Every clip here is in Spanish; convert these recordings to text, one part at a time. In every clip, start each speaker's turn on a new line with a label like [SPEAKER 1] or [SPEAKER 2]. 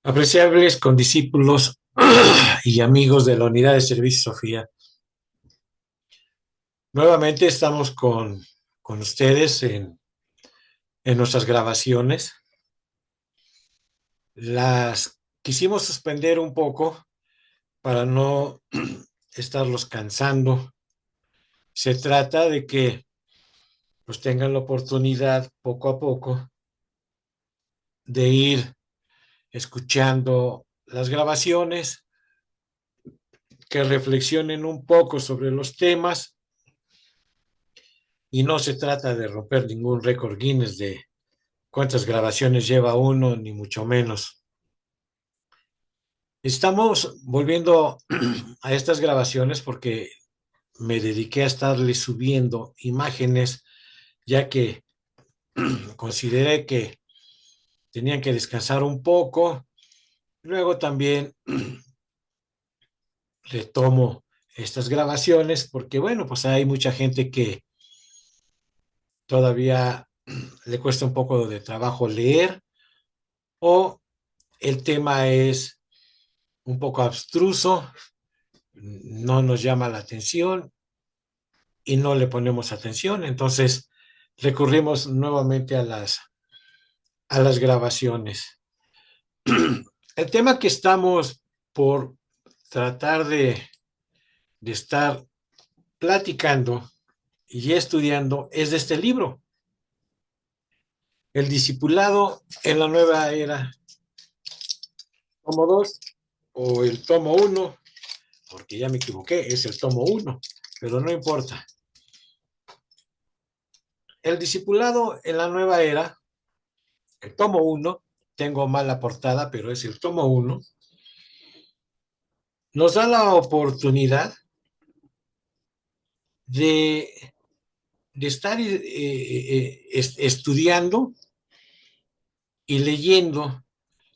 [SPEAKER 1] Apreciables condiscípulos y amigos de la Unidad de Servicio Sofía, nuevamente estamos con ustedes en nuestras grabaciones. Las quisimos suspender un poco para no estarlos cansando. Se trata de que pues, tengan la oportunidad poco a poco de ir escuchando las grabaciones, que reflexionen un poco sobre los temas. Y no se trata de romper ningún récord Guinness de cuántas grabaciones lleva uno, ni mucho menos. Estamos volviendo a estas grabaciones porque me dediqué a estarle subiendo imágenes, ya que consideré que tenían que descansar un poco. Luego también retomo estas grabaciones porque, bueno, pues hay mucha gente que todavía le cuesta un poco de trabajo leer o el tema es un poco abstruso, no nos llama la atención y no le ponemos atención. Entonces recurrimos nuevamente a las grabaciones. El tema que estamos por tratar de estar platicando y estudiando es de este libro, El discipulado en la nueva era, tomo 2 o el tomo uno, porque ya me equivoqué, es el tomo uno, pero no importa. El discipulado en la nueva era, el tomo uno, tengo mala portada, pero es el tomo uno, nos da la oportunidad de, de estar estudiando y leyendo.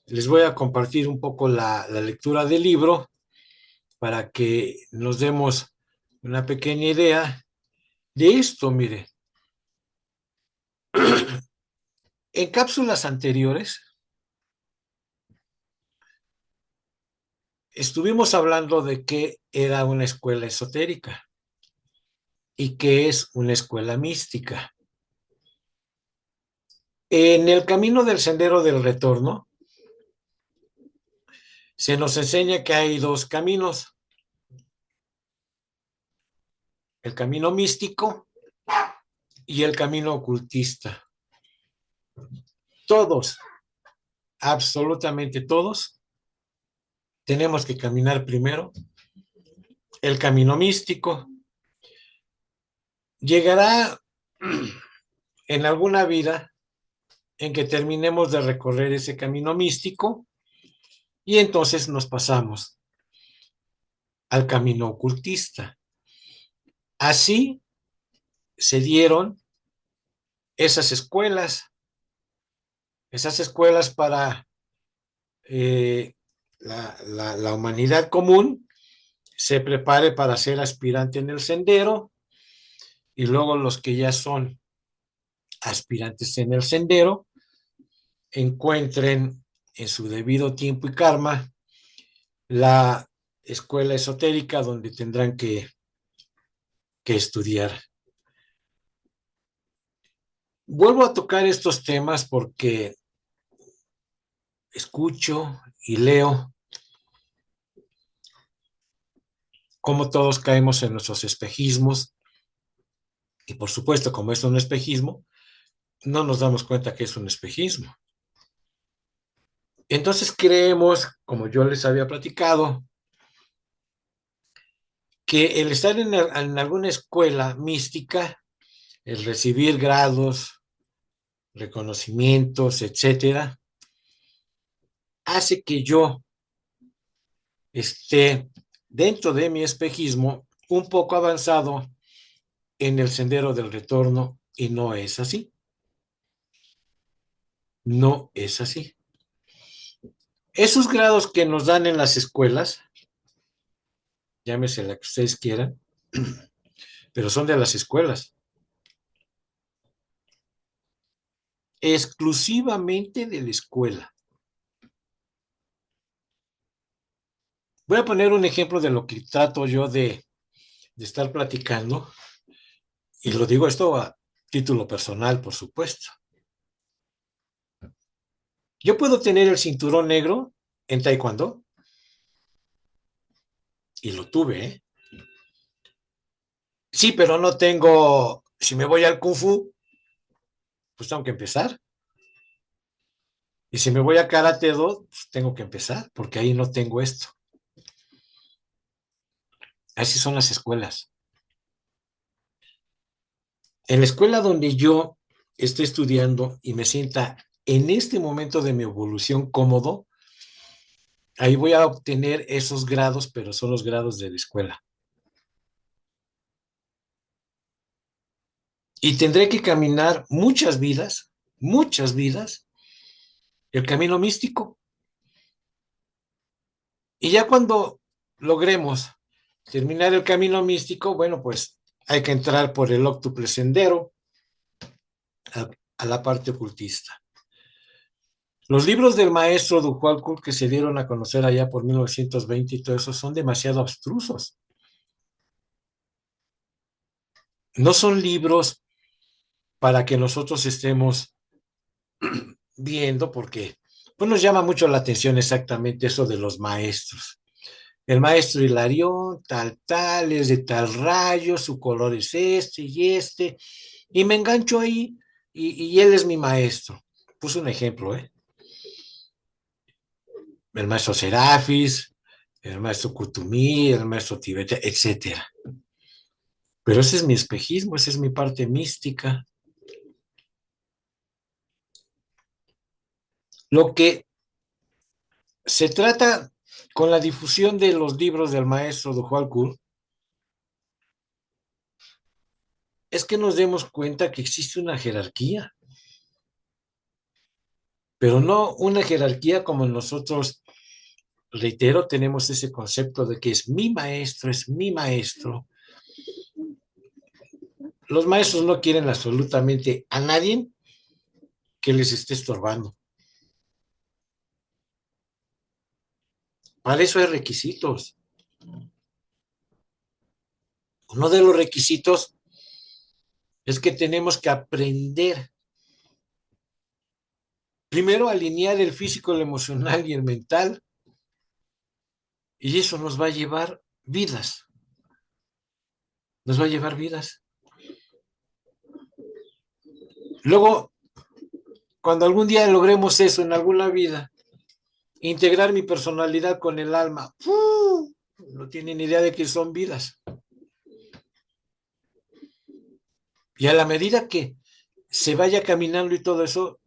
[SPEAKER 1] Les voy a compartir un poco la lectura del libro para que nos demos una pequeña idea de esto. Mire, en cápsulas anteriores estuvimos hablando de qué era una escuela esotérica y qué es una escuela mística. En el camino del sendero del retorno, se nos enseña que hay dos caminos, el camino místico y el camino ocultista. Todos, absolutamente todos, tenemos que caminar primero el camino místico. Llegará en alguna vida en que terminemos de recorrer ese camino místico y entonces nos pasamos al camino ocultista. Así se dieron esas escuelas para la humanidad común se prepare para ser aspirante en el sendero y luego los que ya son aspirantes en el sendero encuentren en su debido tiempo y karma la escuela esotérica donde tendrán que estudiar. Vuelvo a tocar estos temas porque escucho y leo cómo todos caemos en nuestros espejismos y por supuesto como es un espejismo, no nos damos cuenta que es un espejismo. Entonces creemos, como yo les había platicado, que el estar en alguna escuela mística, el recibir grados, reconocimientos, etcétera, hace que yo esté dentro de mi espejismo un poco avanzado en el sendero del retorno y no es así. No es así. Esos grados que nos dan en las escuelas, llámese la que ustedes quieran, pero son de las escuelas, exclusivamente de la escuela. Voy a poner un ejemplo de lo que trato yo de estar platicando, y lo digo esto a título personal, por supuesto. Yo puedo tener el cinturón negro en taekwondo, y lo tuve, ¿eh? Sí, pero no tengo, si me voy al kung fu, pues tengo que empezar. Y si me voy a karate do, pues tengo que empezar, porque ahí no tengo esto. Así son las escuelas. En la escuela donde yo esté estudiando y me sienta en este momento de mi evolución cómodo, ahí voy a obtener esos grados, pero son los grados de la escuela. Y tendré que caminar muchas vidas, el camino místico. Y ya cuando logremos terminar el camino místico, bueno, pues hay que entrar por el óctuple sendero a la parte ocultista. Los libros del maestro Duhualcul que se dieron a conocer allá por 1920 y todo eso son demasiado abstrusos. No son libros para que nosotros estemos viendo, porque pues nos llama mucho la atención exactamente eso de los maestros. El maestro Hilarión, tal, es de tal rayo, su color es este, y me engancho ahí, y él es mi maestro. Puse un ejemplo, ¿eh? El maestro Serafis, el maestro Kutumí, el maestro Tibet, etcétera. Pero ese es mi espejismo, esa es mi parte mística. Lo que se trata con la difusión de los libros del maestro Duhualcul es que nos demos cuenta que existe una jerarquía, pero no una jerarquía como nosotros, reitero, tenemos ese concepto de que es mi maestro. Los maestros no quieren absolutamente a nadie que les esté estorbando. Para eso hay requisitos. Uno de los requisitos es que tenemos que aprender primero a alinear el físico, el emocional y el mental, y eso nos va a llevar vidas, nos va a llevar vidas. Luego, cuando algún día logremos eso en alguna vida, integrar mi personalidad con el alma, no tienen idea de que son vidas. Y a la medida que se vaya caminando y todo eso,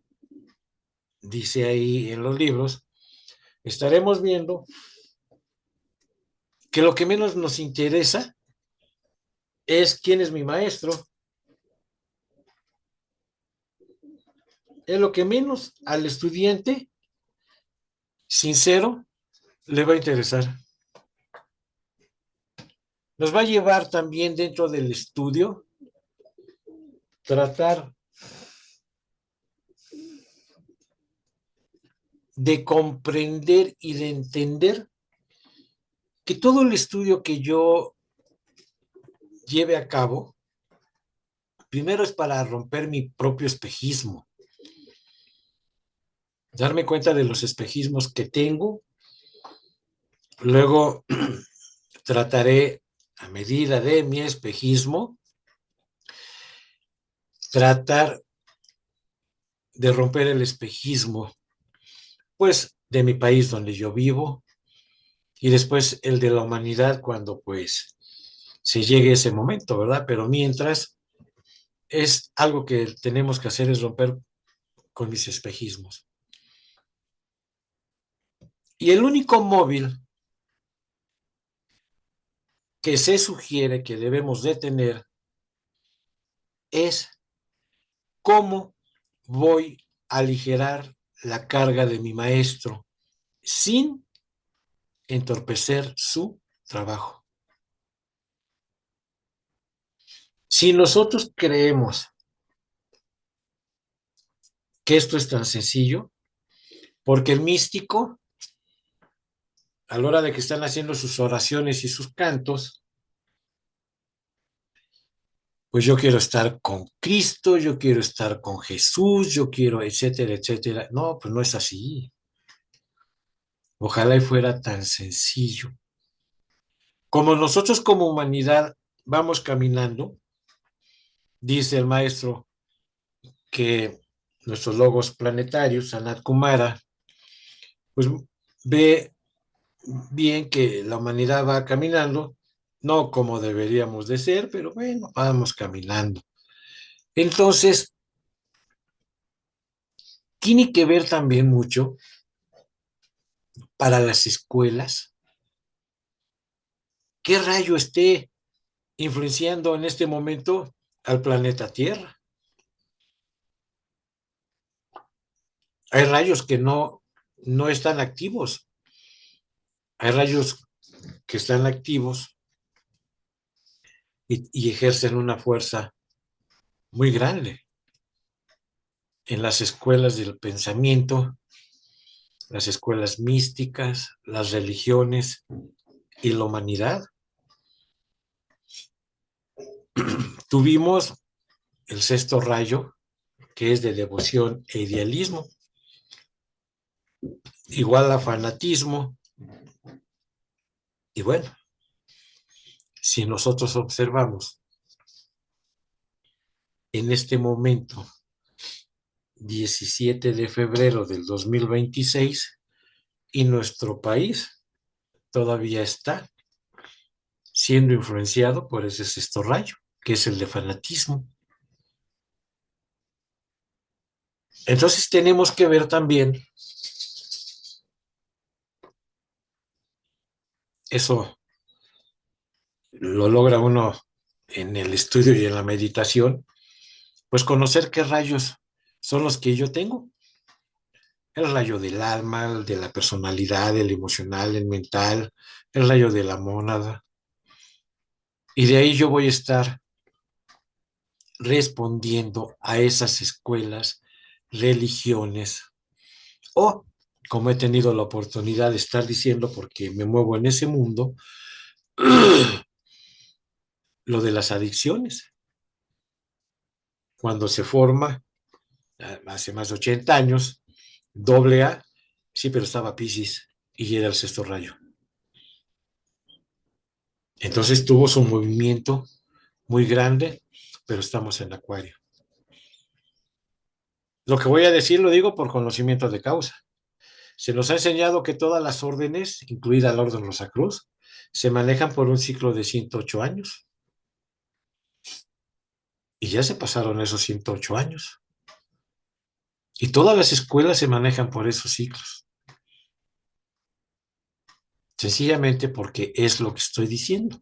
[SPEAKER 1] dice ahí en los libros, estaremos viendo que lo que menos nos interesa es quién es mi maestro, es lo que menos al estudiante sincero le va a interesar. Nos va a llevar también dentro del estudio tratar de comprender y de entender que todo el estudio que yo lleve a cabo, primero es para romper mi propio espejismo, darme cuenta de los espejismos que tengo, luego trataré a medida de mi espejismo, tratar de romper el espejismo, pues, de mi país donde yo vivo, y después el de la humanidad cuando, pues, se llegue ese momento, ¿verdad? Pero mientras, es algo que tenemos que hacer, es romper con mis espejismos. Y el único móvil que se sugiere que debemos de tener es cómo voy a aligerar la carga de mi maestro sin entorpecer su trabajo. Si nosotros creemos que esto es tan sencillo, porque el místico a la hora de que están haciendo sus oraciones y sus cantos, pues yo quiero estar con Cristo, yo quiero estar con Jesús, yo quiero, etcétera, etcétera. No, pues no es así. Ojalá y fuera tan sencillo. Como nosotros como humanidad vamos caminando, dice el maestro que nuestros logos planetarios, Sanat Kumara, pues ve bien que la humanidad va caminando, no como deberíamos de ser, pero bueno, vamos caminando. Entonces, tiene que ver también mucho para las escuelas qué rayo esté influenciando en este momento al planeta Tierra. Hay rayos que no están activos, hay rayos que están activos y ejercen una fuerza muy grande en las escuelas del pensamiento, las escuelas místicas, las religiones y la humanidad. Tuvimos el sexto rayo, que es de devoción e idealismo, igual a fanatismo. Y bueno, si nosotros observamos en este momento, 17 de febrero del 2026, y nuestro país todavía está siendo influenciado por ese sexto rayo, que es el de fanatismo. Entonces tenemos que ver también eso. Lo logra uno en el estudio y en la meditación, pues conocer qué rayos son los que yo tengo. El rayo del alma, el de la personalidad, el emocional, el mental, el rayo de la mónada. Y de ahí yo voy a estar respondiendo a esas escuelas, religiones, o como he tenido la oportunidad de estar diciendo, porque me muevo en ese mundo, lo de las adicciones. Cuando se forma, hace más de 80 años, doble A, sí, pero estaba Piscis y era el sexto rayo. Entonces tuvo su movimiento muy grande, pero estamos en Acuario. Lo que voy a decir lo digo por conocimiento de causa. Se nos ha enseñado que todas las órdenes, incluida la Orden Rosacruz, se manejan por un ciclo de 108 años. Y ya se pasaron esos 108 años. Y todas las escuelas se manejan por esos ciclos. Sencillamente porque es lo que estoy diciendo.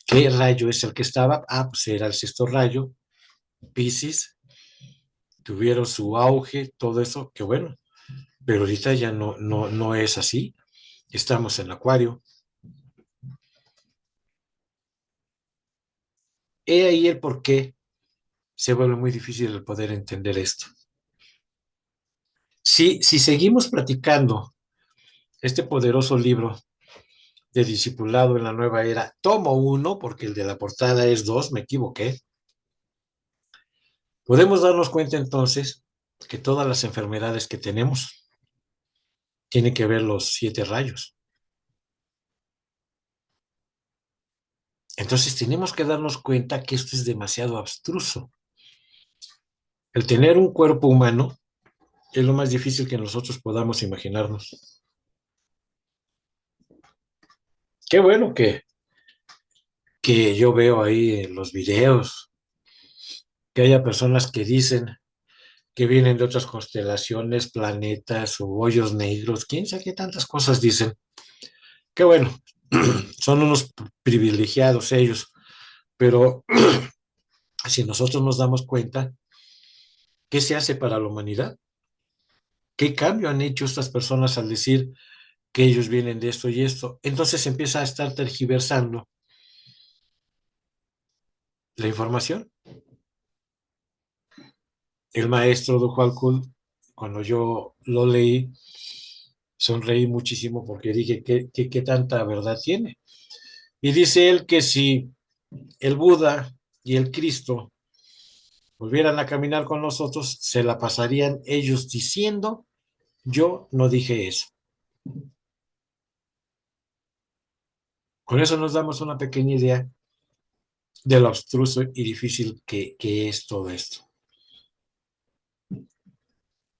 [SPEAKER 1] ¿Qué rayo es el que estaba? Ah, pues era el sexto rayo, Piscis, tuvieron su auge, todo eso, que bueno, pero ahorita ya no es así. Estamos en Acuario. He ahí el por qué se vuelve muy difícil el poder entender esto. Si seguimos platicando este poderoso libro de Discipulado en la Nueva Era, tomo uno, porque el de la portada es dos, me equivoqué, podemos darnos cuenta entonces que todas las enfermedades que tenemos tienen que ver los siete rayos. Entonces tenemos que darnos cuenta que esto es demasiado abstruso. El tener un cuerpo humano es lo más difícil que nosotros podamos imaginarnos. Qué bueno que yo veo ahí en los videos que haya personas que dicen que vienen de otras constelaciones, planetas o hoyos negros, quién sabe qué tantas cosas dicen. Qué bueno, son unos privilegiados ellos, pero si nosotros nos damos cuenta, ¿qué se hace para la humanidad? ¿Qué cambio han hecho estas personas al decir que ellos vienen de esto y esto? Entonces empieza a estar tergiversando la información. El maestro Dujal cuando yo lo leí, sonreí muchísimo porque dije, ¿qué tanta verdad tiene? Y dice él que si el Buda y el Cristo volvieran a caminar con nosotros, se la pasarían ellos diciendo, yo no dije eso. Con eso nos damos una pequeña idea de lo abstruso y difícil que es todo esto.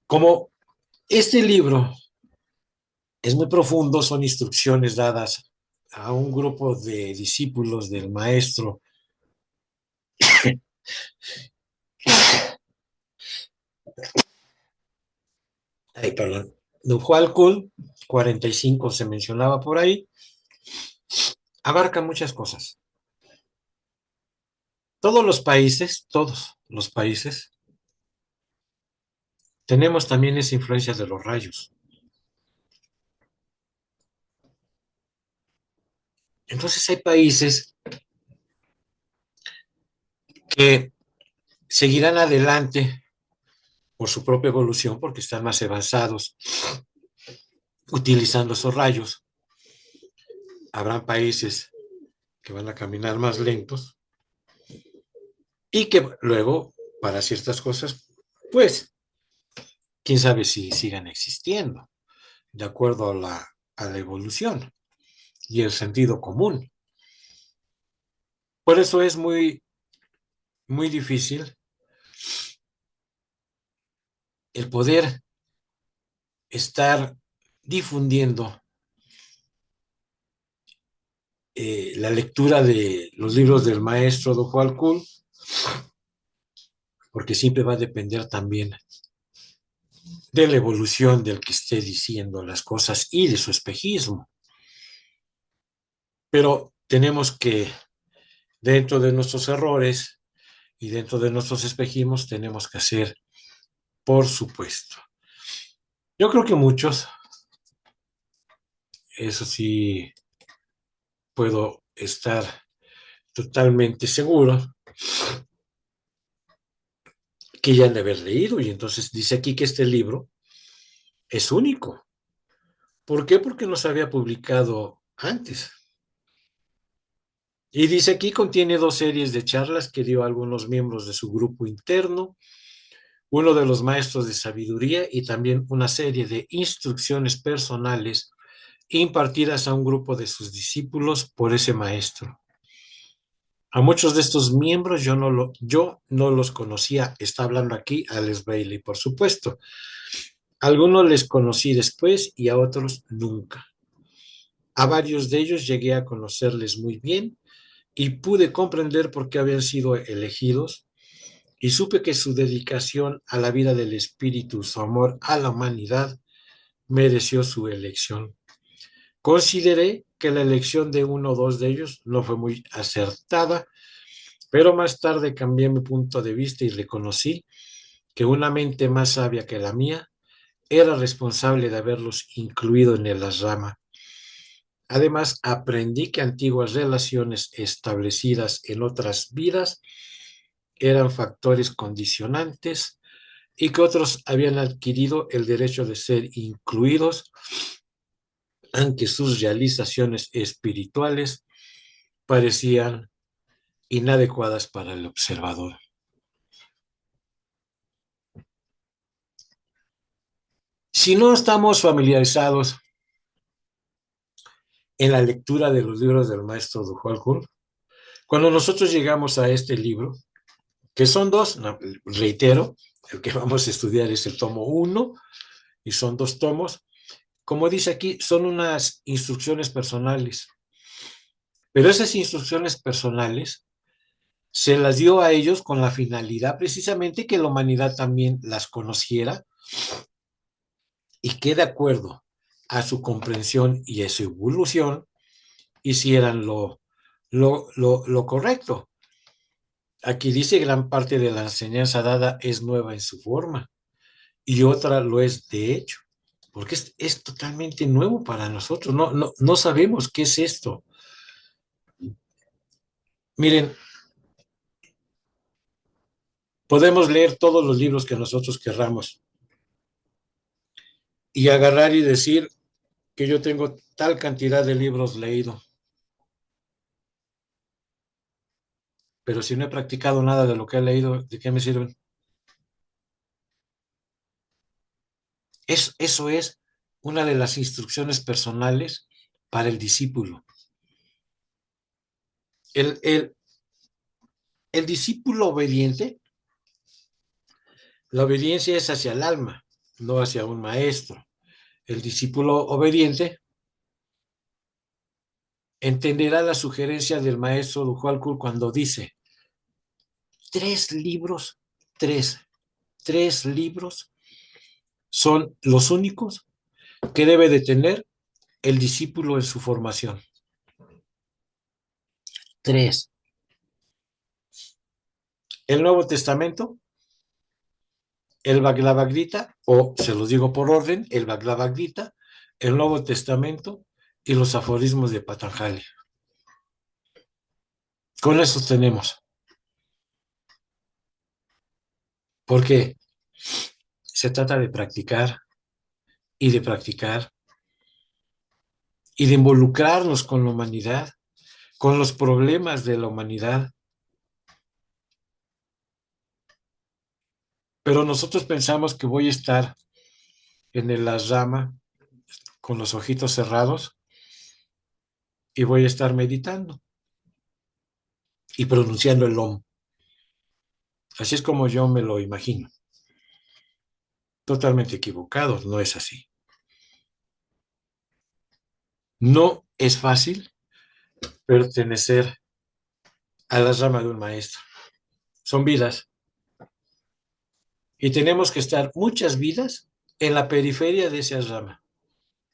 [SPEAKER 1] Como este libro es muy profundo, son instrucciones dadas a un grupo de discípulos del maestro, ay, perdón, Kun, 45 se mencionaba por ahí, abarca muchas cosas. Todos los países, tenemos también esa influencia de los rayos. Entonces hay países que seguirán adelante por su propia evolución, porque están más avanzados utilizando esos rayos. Habrán países que van a caminar más lentos y que luego, para ciertas cosas, pues, quién sabe si sigan existiendo, de acuerdo a la evolución y el sentido común. Por eso es muy difícil el poder estar difundiendo la lectura de los libros del maestro Do Juan Kuhn, porque siempre va a depender también de la evolución del que esté diciendo las cosas y de su espejismo. Pero tenemos que, dentro de nuestros errores y dentro de nuestros espejismos, tenemos que hacer, por supuesto. Yo creo que muchos, eso sí, puedo estar totalmente seguro que ya han de haber leído, y entonces dice aquí que este libro es único. ¿Por qué? Porque no se había publicado antes. Y dice aquí contiene dos series de charlas que dio a algunos miembros de su grupo interno, uno de los maestros de sabiduría y también una serie de instrucciones personales impartidas a un grupo de sus discípulos por ese maestro. A muchos de estos miembros yo no los conocía. Está hablando aquí Alex Bailey, por supuesto. A algunos les conocí después y a otros nunca. A varios de ellos llegué a conocerles muy bien y pude comprender por qué habían sido elegidos y supe que su dedicación a la vida del espíritu, su amor a la humanidad, mereció su elección. Consideré que la elección de uno o dos de ellos no fue muy acertada, pero más tarde cambié mi punto de vista y reconocí que una mente más sabia que la mía era responsable de haberlos incluido en el rama. Además, aprendí que antiguas relaciones establecidas en otras vidas eran factores condicionantes y que otros habían adquirido el derecho de ser incluidos, aunque sus realizaciones espirituales parecían inadecuadas para el observador. Si no estamos familiarizados en la lectura de los libros del maestro Duhul Kun, cuando nosotros llegamos a este libro, que son dos, no, reitero, el que vamos a estudiar es el tomo 1 y son dos tomos, como dice aquí, son unas instrucciones personales, pero esas instrucciones personales se las dio a ellos con la finalidad precisamente que la humanidad también las conociera y que de acuerdo a su comprensión y a su evolución hicieran lo correcto. Aquí dice gran parte de la enseñanza dada es nueva en su forma y otra lo es de hecho, porque es totalmente nuevo para nosotros, no sabemos qué es esto. Miren, podemos leer todos los libros que nosotros querramos, y agarrar y decir que yo tengo tal cantidad de libros leídos, pero si no he practicado nada de lo que he leído, ¿de qué me sirven? Eso es una de las instrucciones personales para el discípulo. El, el, el discípulo obediente, la obediencia es hacia el alma, no hacia un maestro. El discípulo obediente entenderá la sugerencia del maestro Duhualcul cuando dice, tres libros, tres, tres libros son los únicos que debe de tener el discípulo en su formación. Tres. El Nuevo Testamento, el Bhagavad Gita, o se los digo por orden, el Bhagavad Gita, el Nuevo Testamento y los aforismos de Patanjali. Con eso tenemos. Porque se trata de practicar y de practicar y de involucrarnos con la humanidad, con los problemas de la humanidad. Pero nosotros pensamos que voy a estar en el asrama con los ojitos cerrados y voy a estar meditando y pronunciando el Om. Así es como yo me lo imagino. Totalmente equivocado, no es así. No es fácil pertenecer a la rama de un maestro. Son vidas. Y tenemos que estar muchas vidas en la periferia de esa rama.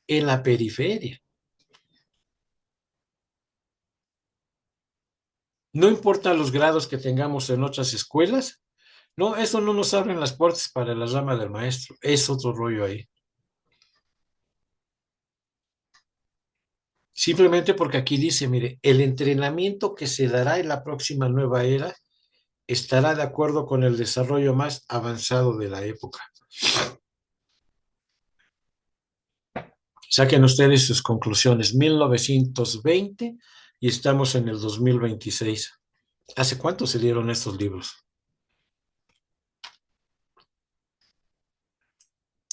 [SPEAKER 1] En la periferia. No importa los grados que tengamos en otras escuelas. No, eso no nos abren las puertas para la rama del maestro. Es otro rollo ahí. Simplemente porque aquí dice, mire, el entrenamiento que se dará en la próxima nueva era estará de acuerdo con el desarrollo más avanzado de la época. Saquen ustedes sus conclusiones. 1920 y estamos en el 2026. ¿Hace cuánto se dieron estos libros?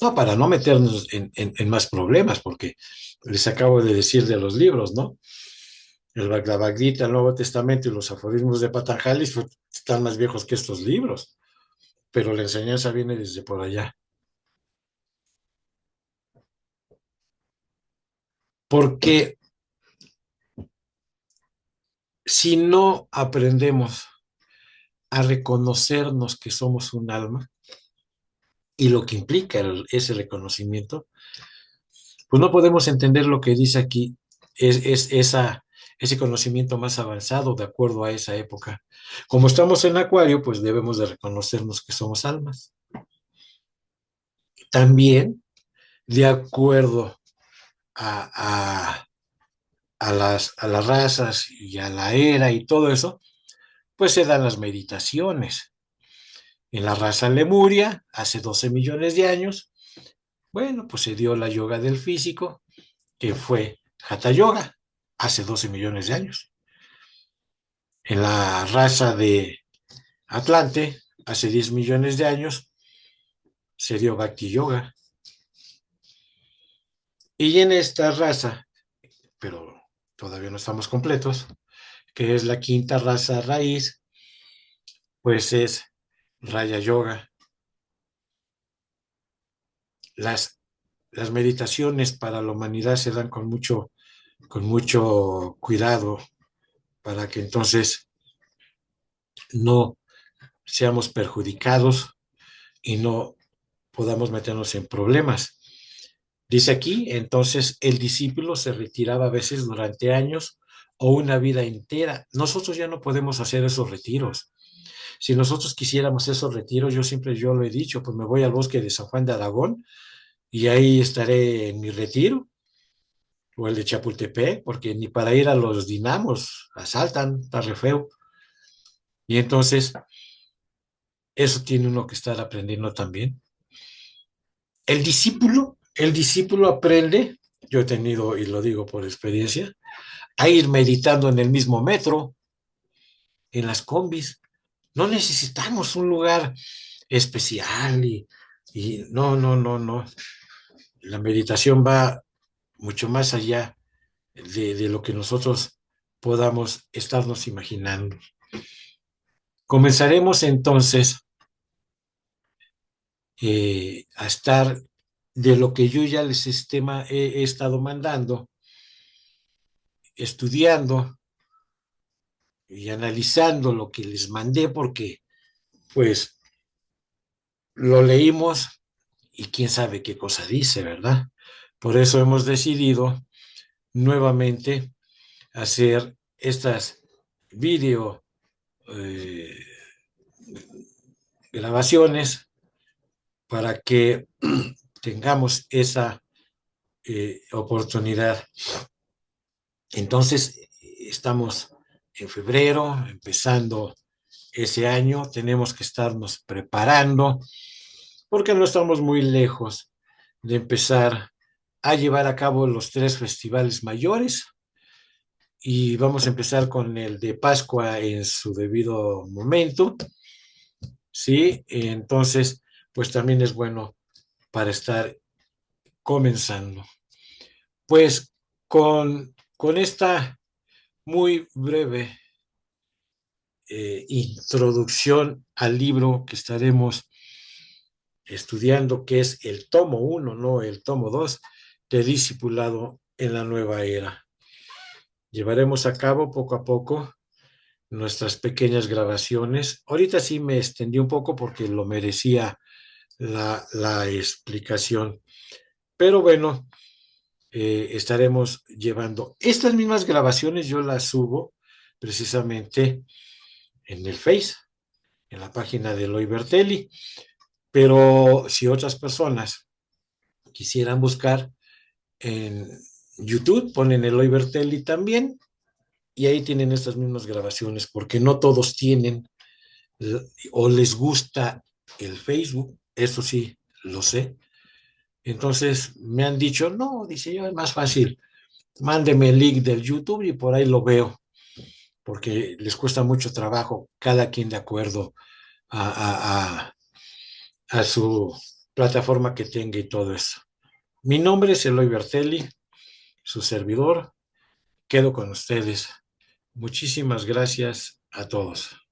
[SPEAKER 1] No, para no meternos en más problemas, porque les acabo de decir de los libros, ¿no? El Bhagavad Gita, el Nuevo Testamento y los aforismos de Patanjali pues, están más viejos que estos libros, pero la enseñanza viene desde por allá. Porque si no aprendemos a reconocernos que somos un alma y lo que implica ese reconocimiento, pues no podemos entender lo que dice aquí, ese conocimiento más avanzado de acuerdo a esa época. Como estamos en Acuario, pues debemos de reconocernos que somos almas. También, de acuerdo a, a las razas y a la era y todo eso, pues se dan las meditaciones. En la raza Lemuria, hace 12 millones de años, bueno, pues se dio la yoga del físico, que fue Hatha Yoga, hace 12 millones de años. En la raza de Atlante, hace 10 millones de años, se dio Bhakti Yoga. Y en esta raza, pero todavía no estamos completos, que es la quinta raza raíz, pues es Raya Yoga. Las, las meditaciones para la humanidad se dan con mucho cuidado para que entonces no seamos perjudicados y no podamos meternos en problemas. Dice aquí, entonces el discípulo se retiraba a veces durante años o una vida entera. Nosotros ya no podemos hacer esos retiros. Si nosotros quisiéramos esos retiros, yo lo he dicho, pues me voy al bosque de San Juan de Aragón y ahí estaré en mi retiro, o el de Chapultepec, porque ni para ir a los dinamos asaltan, está re feo. Y entonces, eso tiene uno que estar aprendiendo también. El discípulo el discípulo aprende, yo he tenido, y lo digo por experiencia, a ir meditando en el mismo metro, en las combis. No necesitamos un lugar especial y no, no, no, no. La meditación va mucho más allá de lo que nosotros podamos estarnos imaginando. Comenzaremos entonces a estar de lo que yo ya les he estado mandando, estudiando y analizando lo que les mandé, porque pues lo leímos y quién sabe qué cosa dice, ¿verdad? Por eso hemos decidido nuevamente hacer estas video eh, grabaciones para que tengamos esa oportunidad. Entonces, estamos en febrero, empezando ese año, tenemos que estarnos preparando porque no estamos muy lejos de empezar a llevar a cabo los 3 festivales mayores y vamos a empezar con el de Pascua en su debido momento, ¿sí? Entonces, pues también es bueno para estar comenzando. Pues con esta muy breve introducción al libro que estaremos estudiando, que es el tomo 1, no el tomo 2, de Discipulado en la Nueva Era. Llevaremos a cabo poco a poco nuestras pequeñas grabaciones. Ahorita sí me extendí un poco porque lo merecía la explicación, pero bueno, estaremos llevando estas mismas grabaciones, yo las subo precisamente en el Face, en la página de Eloy Bertelli, pero si otras personas quisieran buscar en YouTube, ponen Eloy Bertelli también, y ahí tienen estas mismas grabaciones, porque no todos tienen o les gusta el Facebook, eso sí, lo sé. Entonces me han dicho, no, dice yo, es más fácil, mándeme el link del YouTube y por ahí lo veo, porque les cuesta mucho trabajo, cada quien de acuerdo a, a su plataforma que tenga y todo eso. Mi nombre es Eloy Bertelli, su servidor. Quedo con ustedes. Muchísimas gracias a todos.